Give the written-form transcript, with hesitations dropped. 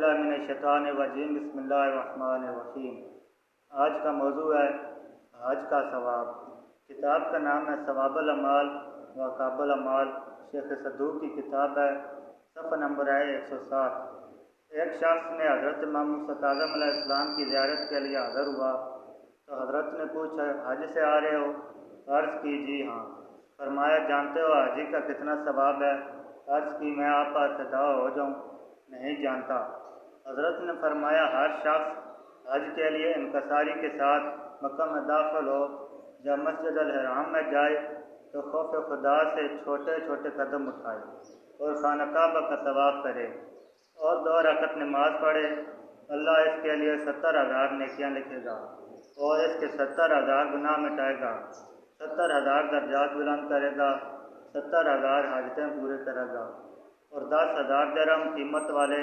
बिस्मिल्लाहिर्रहमानिर्रहीम। बिस्मिल्लाहिर्रहमानिर्रहीम। आज का मौजू है हज का सवाब। किताब का नाम है सवाबुल अमाल व काबुल अमाल। शेख सदूक की किताब है। सफ़ा नंबर है 107। एक शख्स ने हज़रत इमाम मूसा काज़िम अलैहिस्सलाम की ज़ियारत के लिए हाज़िर हुआ तो हज़रत ने पूछा, हज से आ रहे हो? अर्ज़ की, जी हाँ। फरमाया, जानते हो हाजी का कितना सवाब है? अर्ज़ की, मैं आप पर फिदा हो जाऊँ, नहीं जानता। हज़रत ने फरमाया, हर शख्स हज के लिए इनकसारी के साथ मक्का में दाखिल हो, जब मस्जिद अल हराम में जाए तो खौफ खुदा से छोटे छोटे कदम उठाए और खाना काबा का तवाफ़ करे और 2 रकअत नमाज पढ़े। अल्लाह इसके लिए 70,000 नेकियां लिखेगा और इसके 70,000 गुनाह मिटाएगा, 70,000 दर्जात बुलंद करेगा, 70,000 हाजतें पूरे करेगा और 10,000 दिरहम कीमत वाले